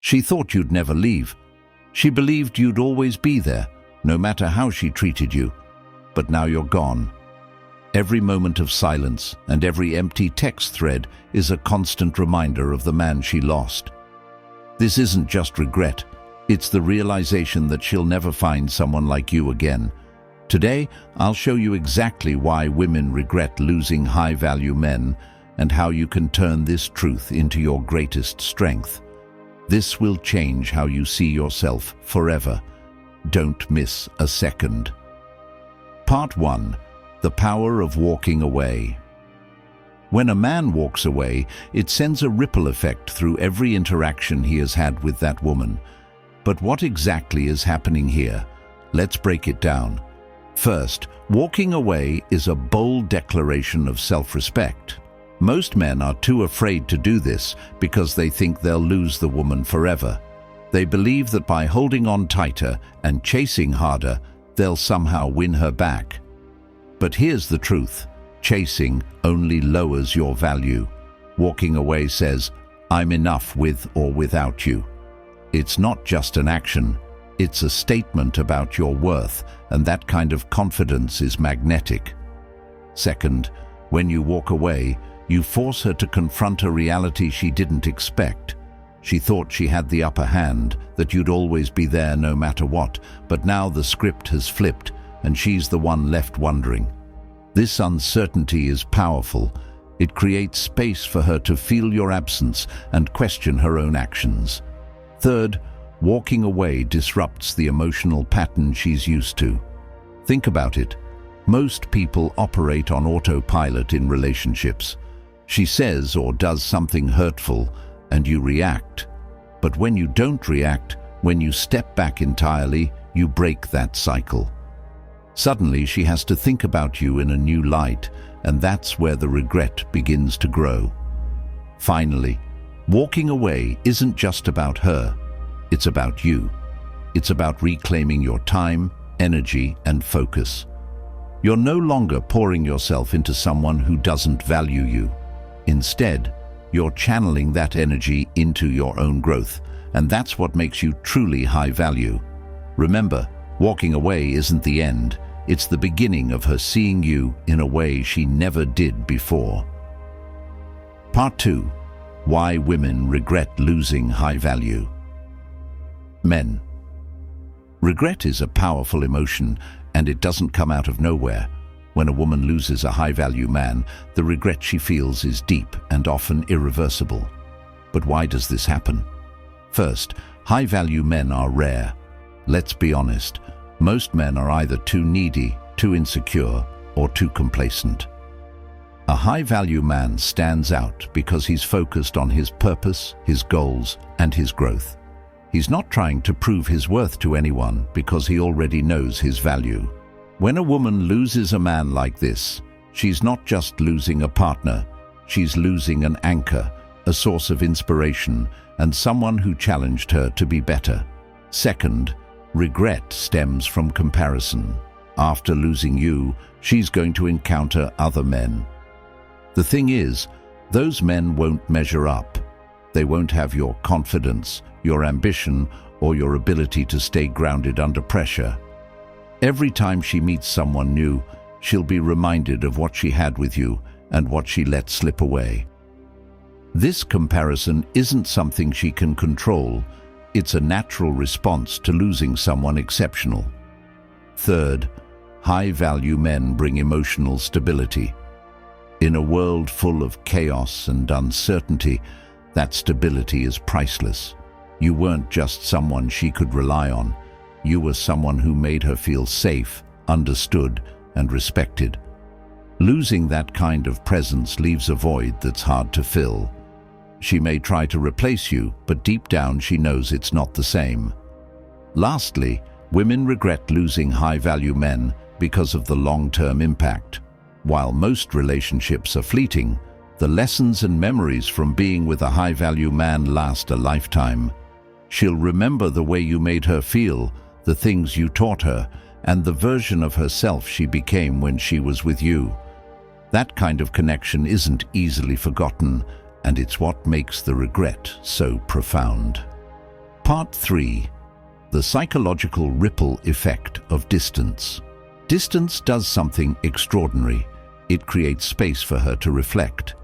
She thought you'd never leave. She believed you'd always be there, no matter how she treated you. But now you're gone. Every moment of silence and every empty text thread is a constant reminder of the man she lost. This isn't just regret. It's the realization that she'll never find someone like you again. Today, I'll show you exactly why women regret losing high-value men and how you can turn this truth into your greatest strength. This will change how you see yourself forever. Don't miss a second. Part 1. The power of walking away. When a man walks away, it sends a ripple effect through every interaction he has had with that woman. But what exactly is happening here? Let's break it down. First, walking away is a bold declaration of self-respect. Most men are too afraid to do this because they think they'll lose the woman forever. They believe that by holding on tighter and chasing harder, they'll somehow win her back. But here's the truth. Chasing only lowers your value. Walking away says, I'm enough with or without you. It's not just an action. It's a statement about your worth, and that kind of confidence is magnetic. Second, when you walk away, you force her to confront a reality she didn't expect. She thought she had the upper hand, that you'd always be there no matter what, but now the script has flipped, and she's the one left wondering. This uncertainty is powerful. It creates space for her to feel your absence and question her own actions. Third, walking away disrupts the emotional pattern she's used to. Think about it. Most people operate on autopilot in relationships. She says or does something hurtful, and you react. But when you don't react, when you step back entirely, you break that cycle. Suddenly, she has to think about you in a new light, and that's where the regret begins to grow. Finally, walking away isn't just about her. It's about you. It's about reclaiming your time, energy, and focus. You're no longer pouring yourself into someone who doesn't value you. Instead, you're channeling that energy into your own growth, and that's what makes you truly high value. Remember, walking away isn't the end. It's the beginning of her seeing you in a way she never did before. Part 2. Why women regret losing high value. Men. Regret is a powerful emotion, and it doesn't come out of nowhere. When a woman loses a high-value man, the regret she feels is deep and often irreversible. But why does this happen? First, high-value men are rare. Let's be honest, most men are either too needy, too insecure, or too complacent. A high-value man stands out because he's focused on his purpose, his goals, and his growth. He's not trying to prove his worth to anyone because he already knows his value. When a woman loses a man like this, she's not just losing a partner, she's losing an anchor, a source of inspiration, and someone who challenged her to be better. Second, regret stems from comparison. After losing you, she's going to encounter other men. The thing is, those men won't measure up. They won't have your confidence, your ambition, or your ability to stay grounded under pressure. Every time she meets someone new, she'll be reminded of what she had with you and what she let slip away. This comparison isn't something she can control. It's a natural response to losing someone exceptional. Third, high-value men bring emotional stability. In a world full of chaos and uncertainty, that stability is priceless. You weren't just someone she could rely on. You were someone who made her feel safe, understood, and respected. Losing that kind of presence leaves a void that's hard to fill. She may try to replace you, but deep down she knows it's not the same. Lastly, women regret losing high-value men because of the long-term impact. While most relationships are fleeting, the lessons and memories from being with a high-value man last a lifetime. She'll remember the way you made her feel, the things you taught her, and the version of herself she became when she was with you. That kind of connection isn't easily forgotten, and it's what makes the regret so profound. Part 3. The psychological ripple effect of distance. Distance does something extraordinary. It creates space for her to reflect.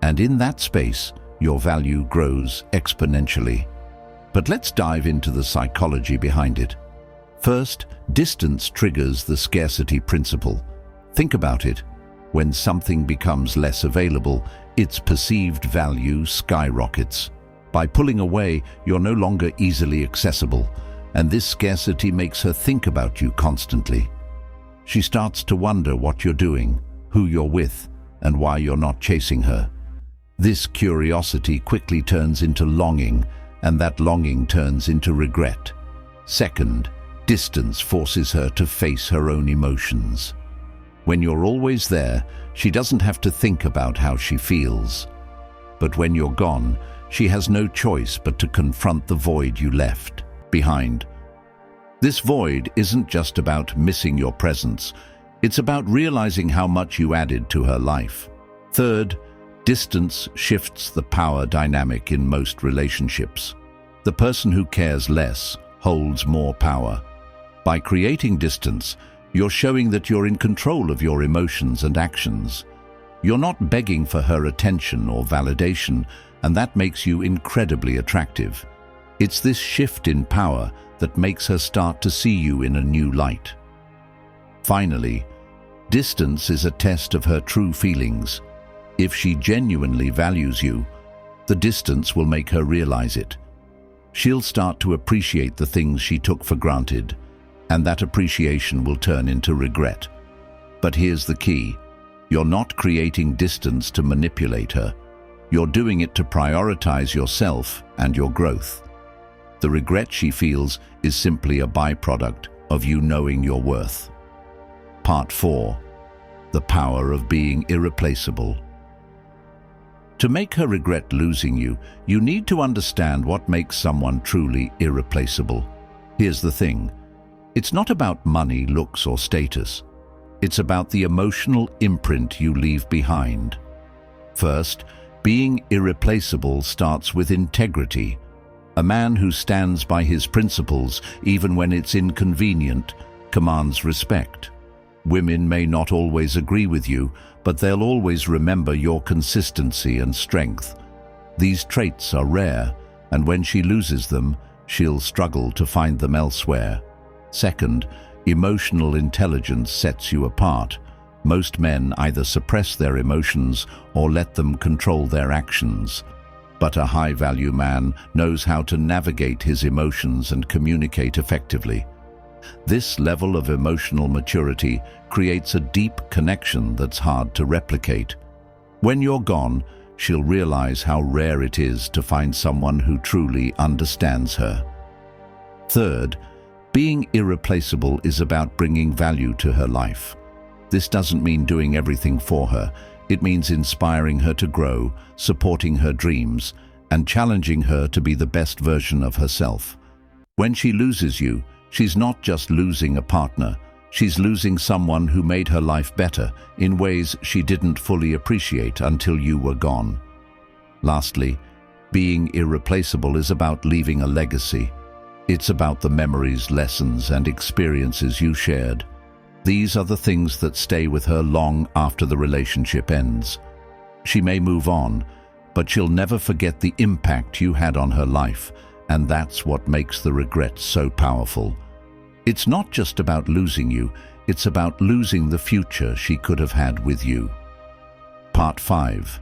And in that space, your value grows exponentially. But let's dive into the psychology behind it. First, distance triggers the scarcity principle. Think about it. When something becomes less available, its perceived value skyrockets. By pulling away, you're no longer easily accessible, and this scarcity makes her think about you constantly. She starts to wonder what you're doing, who you're with, and why you're not chasing her. This curiosity quickly turns into longing, and that longing turns into regret. Second, distance forces her to face her own emotions. When you're always there, she doesn't have to think about how she feels. But when you're gone, she has no choice but to confront the void you left behind. This void isn't just about missing your presence. It's about realizing how much you added to her life. Third, distance shifts the power dynamic in most relationships. The person who cares less holds more power. By creating distance, you're showing that you're in control of your emotions and actions. You're not begging for her attention or validation, and that makes you incredibly attractive. It's this shift in power that makes her start to see you in a new light. Finally, distance is a test of her true feelings. If she genuinely values you, the distance will make her realize it. She'll start to appreciate the things she took for granted, and that appreciation will turn into regret. But here's the key. You're not creating distance to manipulate her. You're doing it to prioritize yourself and your growth. The regret she feels is simply a byproduct of you knowing your worth. Part 4. The power of being irreplaceable. To make her regret losing you, you need to understand what makes someone truly irreplaceable. Here's the thing. It's not about money, looks, or status. It's about the emotional imprint you leave behind. First, being irreplaceable starts with integrity. A man who stands by his principles, even when it's inconvenient, commands respect. Women may not always agree with you, but they'll always remember your consistency and strength. These traits are rare, and when she loses them, she'll struggle to find them elsewhere. Second, emotional intelligence sets you apart. Most men either suppress their emotions or let them control their actions. But a high-value man knows how to navigate his emotions and communicate effectively. This level of emotional maturity creates a deep connection that's hard to replicate. When you're gone, she'll realize how rare it is to find someone who truly understands her. Third, being irreplaceable is about bringing value to her life. This doesn't mean doing everything for her. It means inspiring her to grow, supporting her dreams, and challenging her to be the best version of herself. When she loses you, she's not just losing a partner. She's losing someone who made her life better in ways she didn't fully appreciate until you were gone. Lastly, being irreplaceable is about leaving a legacy. It's about the memories, lessons, and experiences you shared. These are the things that stay with her long after the relationship ends. She may move on, but she'll never forget the impact you had on her life, and that's what makes the regret so powerful. It's not just about losing you, it's about losing the future she could have had with you. Part 5.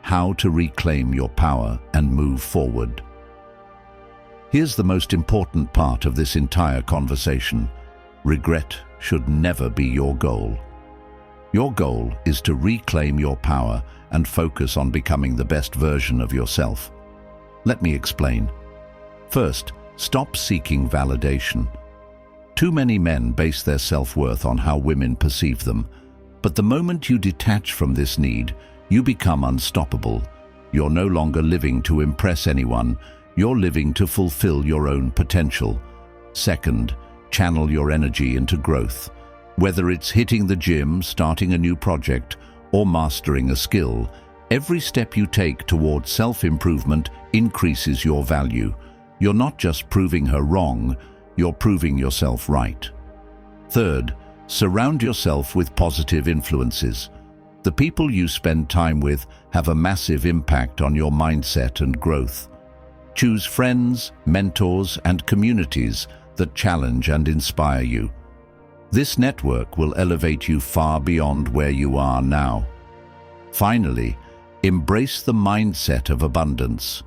How to reclaim your power and move forward. Here's the most important part of this entire conversation. Regret should never be your goal. Your goal is to reclaim your power and focus on becoming the best version of yourself. Let me explain. First, stop seeking validation. Too many men base their self-worth on how women perceive them, but the moment you detach from this need, you become unstoppable. You're no longer living to impress anyone, you're living to fulfill your own potential. Second, channel your energy into growth. Whether it's hitting the gym, starting a new project, or mastering a skill, every step you take towards self-improvement increases your value. You're not just proving her wrong, you're proving yourself right. Third, surround yourself with positive influences. The people you spend time with have a massive impact on your mindset and growth. Choose friends, mentors, and communities that challenge and inspire you. This network will elevate you far beyond where you are now. Finally, embrace the mindset of abundance.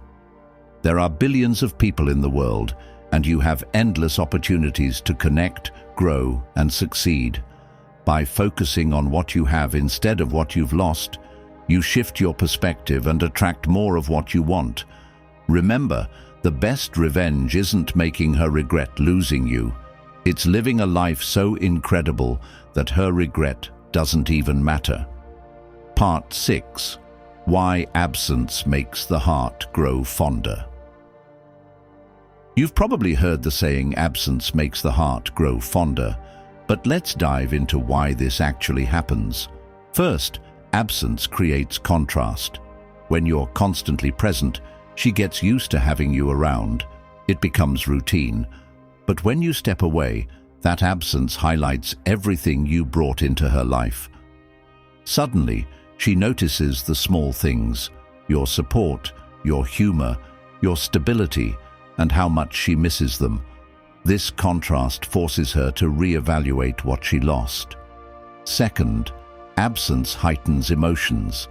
There are billions of people in the world, and you have endless opportunities to connect, grow, and succeed. By focusing on what you have instead of what you've lost, you shift your perspective and attract more of what you want. Remember, the best revenge isn't making her regret losing you. It's living a life so incredible that her regret doesn't even matter. Part 6. Why absence makes the heart grow fonder. You've probably heard the saying, absence makes the heart grow fonder, but let's dive into why this actually happens. First, absence creates contrast. When you're constantly present, she gets used to having you around. It becomes routine. But when you step away, that absence highlights everything you brought into her life. Suddenly, she notices the small things, your support, your humor, your stability, and how much she misses them. This contrast forces her to reevaluate what she lost. Second, absence heightens emotions.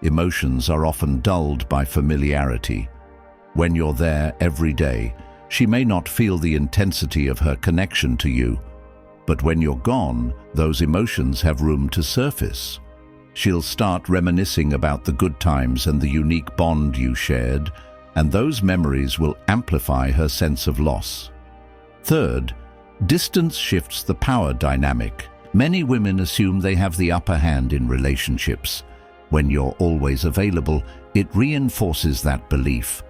Emotions are often dulled by familiarity. When you're there every day, she may not feel the intensity of her connection to you, but when you're gone, those emotions have room to surface. She'll start reminiscing about the good times and the unique bond you shared, and those memories will amplify her sense of loss. Third, distance shifts the power dynamic. Many women assume they have the upper hand in relationships. When you're always available, it reinforces that belief.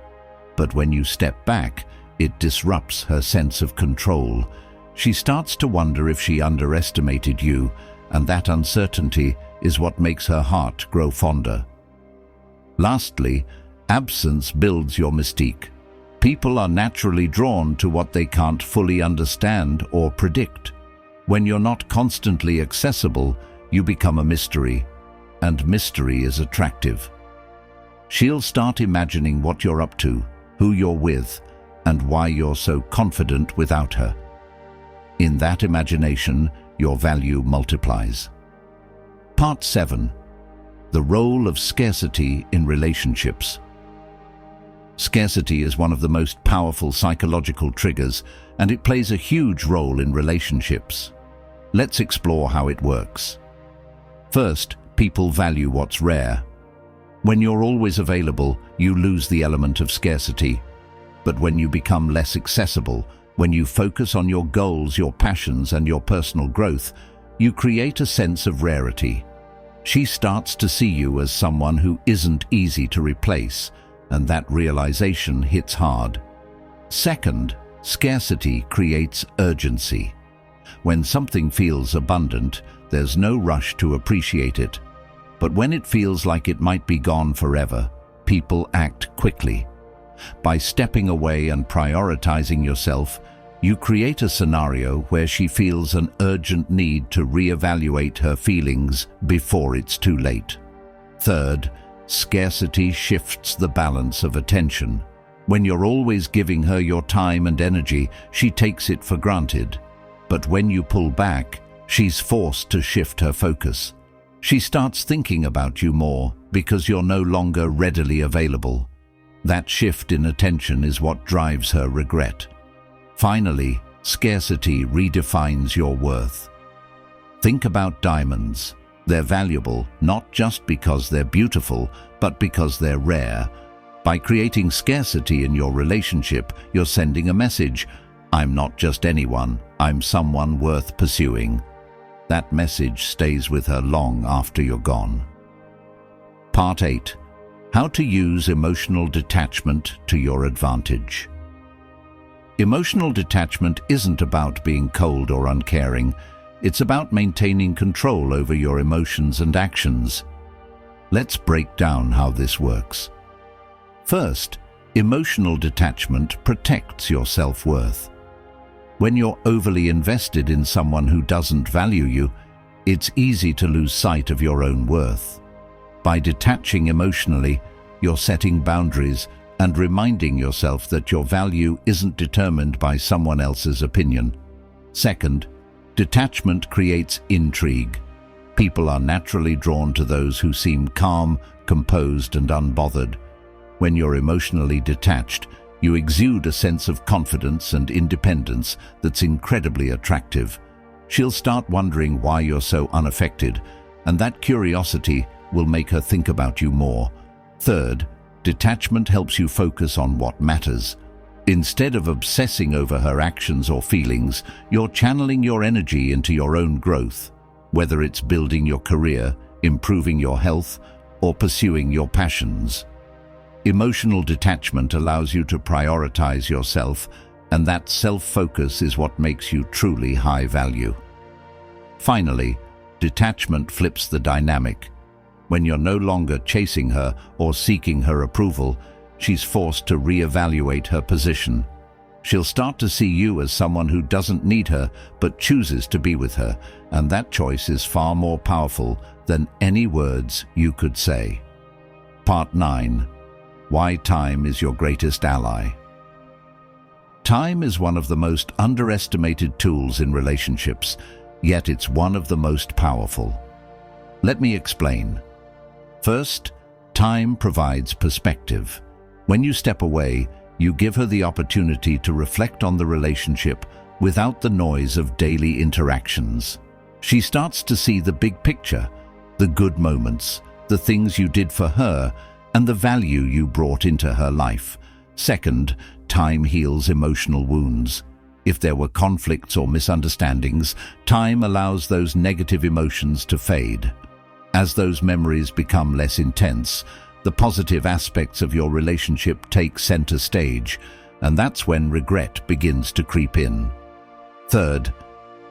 But when you step back, it disrupts her sense of control. She starts to wonder if she underestimated you, and that uncertainty is what makes her heart grow fonder. Lastly, absence builds your mystique. People are naturally drawn to what they can't fully understand or predict. When you're not constantly accessible, you become a mystery, and mystery is attractive. She'll start imagining what you're up to, who you're with, and why you're so confident without her. In that imagination, your value multiplies. Part 7. The role of scarcity in relationships. Scarcity is one of the most powerful psychological triggers, and it plays a huge role in relationships. Let's explore how it works. First, people value what's rare. When you're always available, you lose the element of scarcity. But when you become less accessible, when you focus on your goals, your passions, and your personal growth, you create a sense of rarity. She starts to see you as someone who isn't easy to replace, and that realization hits hard. Second, scarcity creates urgency. When something feels abundant, there's no rush to appreciate it. But when it feels like it might be gone forever, people act quickly. By stepping away and prioritizing yourself, you create a scenario where she feels an urgent need to reevaluate her feelings before it's too late. Third, scarcity shifts the balance of attention. When you're always giving her your time and energy, she takes it for granted. But when you pull back, she's forced to shift her focus. She starts thinking about you more because you're no longer readily available. That shift in attention is what drives her regret. Finally, scarcity redefines your worth. Think about diamonds. They're valuable not just because they're beautiful, but because they're rare. By creating scarcity in your relationship, you're sending a message: I'm not just anyone, I'm someone worth pursuing. That message stays with her long after you're gone. Part 8. How to use emotional detachment to your advantage. Emotional detachment isn't about being cold or uncaring. It's about maintaining control over your emotions and actions. Let's break down how this works. First, Emotional detachment protects your self-worth. When you're overly invested in someone who doesn't value you, it's easy to lose sight of your own worth. By detaching emotionally, you're setting boundaries and reminding yourself that your value isn't determined by someone else's opinion. Second, detachment creates intrigue. People are naturally drawn to those who seem calm, composed, and unbothered. When you're emotionally detached, you exude a sense of confidence and independence that's incredibly attractive. She'll start wondering why you're so unaffected, and that curiosity will make her think about you more. Third, detachment helps you focus on what matters. Instead of obsessing over her actions or feelings, you're channeling your energy into your own growth, whether it's building your career, improving your health, or pursuing your passions. Emotional detachment allows you to prioritize yourself, and that self-focus is what makes you truly high value. Finally, detachment flips the dynamic. When you're no longer chasing her or seeking her approval, she's forced to reevaluate her position. She'll start to see you as someone who doesn't need her but chooses to be with her, and that choice is far more powerful than any words you could say. Part 9. Why time is your greatest ally. Time is one of the most underestimated tools in relationships, yet it's one of the most powerful. Let me explain. First, time provides perspective. When you step away, you give her the opportunity to reflect on the relationship without the noise of daily interactions. She starts to see the big picture, the good moments, the things you did for her, and the value you brought into her life. Second, time heals emotional wounds. If there were conflicts or misunderstandings, time allows those negative emotions to fade. As those memories become less intense, the positive aspects of your relationship take center stage, and that's when regret begins to creep in. Third,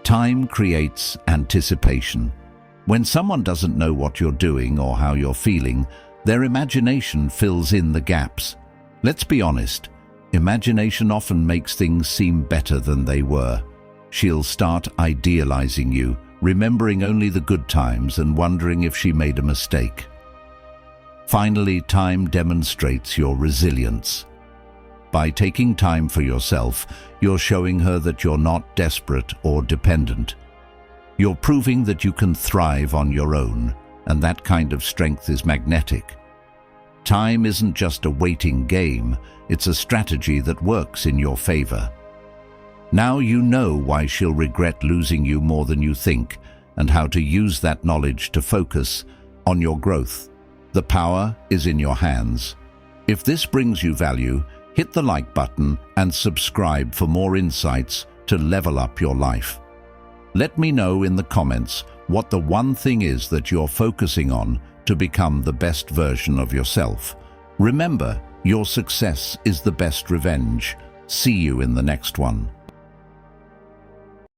time creates anticipation. When someone doesn't know what you're doing or how you're feeling, their imagination fills in the gaps. Let's be honest, imagination often makes things seem better than they were. She'll start idealizing you, remembering only the good times and wondering if she made a mistake. Finally, time demonstrates your resilience. By taking time for yourself, you're showing her that you're not desperate or dependent. You're proving that you can thrive on your own, and that kind of strength is magnetic. Time isn't just a waiting game, it's a strategy that works in your favor. Now you know why she'll regret losing you more than you think, and how to use that knowledge to focus on your growth. The power is in your hands. If this brings you value, hit the like button and subscribe for more insights to level up your life. Let me know in the comments what the one thing is that you're focusing on to become the best version of yourself. Remember, your success is the best revenge. See you in the next one.